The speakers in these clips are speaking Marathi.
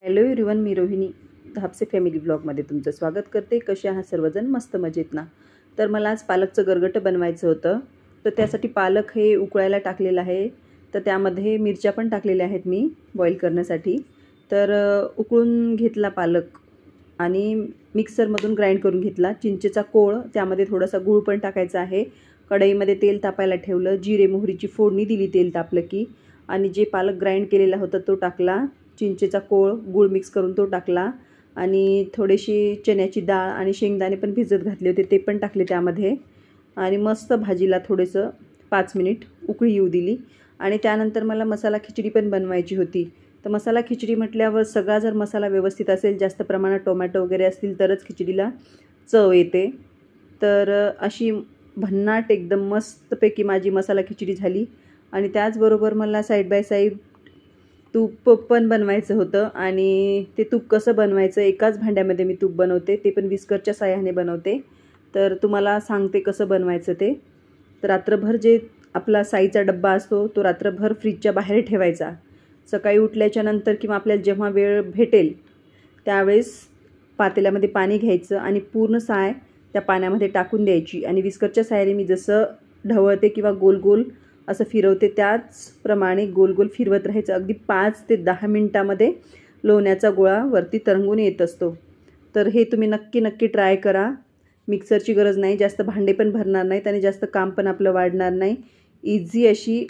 हॅलो एव्हरीवन, मी रोहिणी धापसे फॅमिली ब्लॉगमध्ये तुमचं स्वागत करते। कसे आहात सर्वजण? मस्त मजेत ना? तर मला आज पालकचं गरगटं बनवायचं होतं, तर त्यासाठी पालक हे उकळायला टाकलेलं आहे। तर त्यामध्ये मिरच्या पण टाकलेल्या आहेत मी बॉईल करण्यासाठी। तर उकळून घेतला पालक आणि मिक्सरमधून ग्राइंड करून घेतला। चिंचेचा कोळ, त्यामध्ये थोडासा गूळ पण टाकायचा आहे। कढईमध्ये तेल तापायला ठेवलं, जिरे मोहरीची फोडणी दिली तेल तापलं की, आणि जे पालक ग्राइंड केलेला होता तो टाकला। चिंचेचा कोळ, गूळ मिक्स करून तो टाकला आणि थोडीशी चण्याची डाळ आणि शेंगदाणे पण भिजत घातले होते ते पण टाकले त्यामध्ये। आणि मस्त भाजीला थोडंसं 5 मिनिट उकळी येऊ दिली। आणि त्यानंतर मला मसाला खिचडी पण बनवायची होती। तर मसाला खिचडी म्हटल्यावर सगळा जर मसाला व्यवस्थित असेल, जास्त प्रमाणात टोमॅटो वगैरे असतील तरच खिचडीला चव येते। तर अशी भन्नाट एकदम मस्तपैकी माझी मसाला खिचडी झाली। आणि त्याचबरोबर मला साईड बाय साईड तूप पण बनवायचं होतं। आणि ते तूप कसं बनवायचं, एकाच भांड्यामध्ये मी तूप बनवते, ते पण विस्करच्या साहाय्याने बनवते। तर तुम्हाला सांगते कसं बनवायचं ते। तर रात्रभर जे आपला साईचा डब्बा असतो तो रात्रभर फ्रीजच्या बाहेर ठेवायचा। सकाळी उठल्याच्या नंतर किंवा आपल्याला जेव्हा वेळ भेटेल त्यावेळेस पातेल्यामध्ये पाणी घ्यायचं आणि पूर्ण साय त्या पाण्यामध्ये टाकून द्यायची। आणि विस्करच्या साहाय्याने मी जसं ढवळते किंवा गोल गोल असं फिरवते त्याचप्रमाणे गोल गोल फिरवत राहायचं। अगदी 5 ते 10 मिनिटामध्ये लोण्याचा गोळा वरती तरंगून येत असतो। तर हे तुम्ही नक्की ट्राय करा। मिक्सरची गरज नाही, जास्त भांडे पण भरणार नाहीत आणि जास्त काम पण आपलं वाढणार नाही। इझी अशी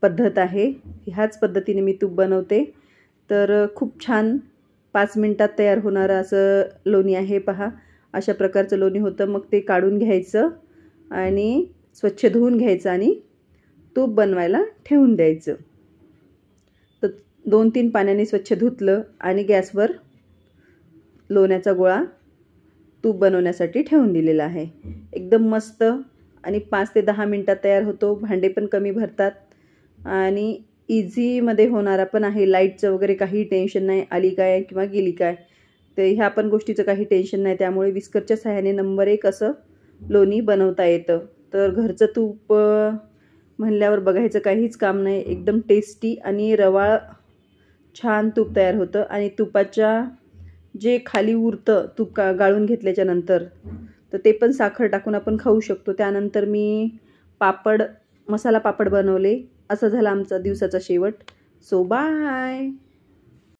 पद्धत आहे। ह्याच पद्धतीने मी तूप बनवते। तर खूप छान 5 मिनिटात तयार होणारं असं लोणी आहे पहा। अशा प्रकारचं लोणी होतं। मग ते काढून घ्यायचं आणि स्वच्छ धुवून घ्यायचं आणि तूप बनवायला ठेवून द्यायचं। तर 2-3 पाण्याने स्वच्छ धुतलं आणि गॅसवर लोण्याचा गोळा तूप बनवण्यासाठी ठेवून दिलेला आहे। एकदम मस्त आणि 5 ते 10 मिनिटात तयार होतो। भांडे पण कमी भरतात आणि इझीमध्ये होणारा पण आहे। लाईटचं वगैरे काही टेन्शन नाही, आली काय किंवा गेली काय, तर ह्या पण गोष्टीचं काही टेन्शन नाही। त्यामुळे विस्करच्या साहाय्याने नंबर 1 असं लोणी बनवता येतं। तर घरचं तूप म्हणल्यावर बघायचं काहीच काम नाही। एकदम टेस्टी आणि रवाळ छान तूप तयार होतं। आणि तुपाच्या जे खाली उरतं तूप गाळून घेतल्याच्या नंतर, तर ते पण साखर टाकून आपण खाऊ शकतो। त्यानंतर मी मसाला पापड बनवले। असं झाला आमचा दिवसाचा शेवट। So bye.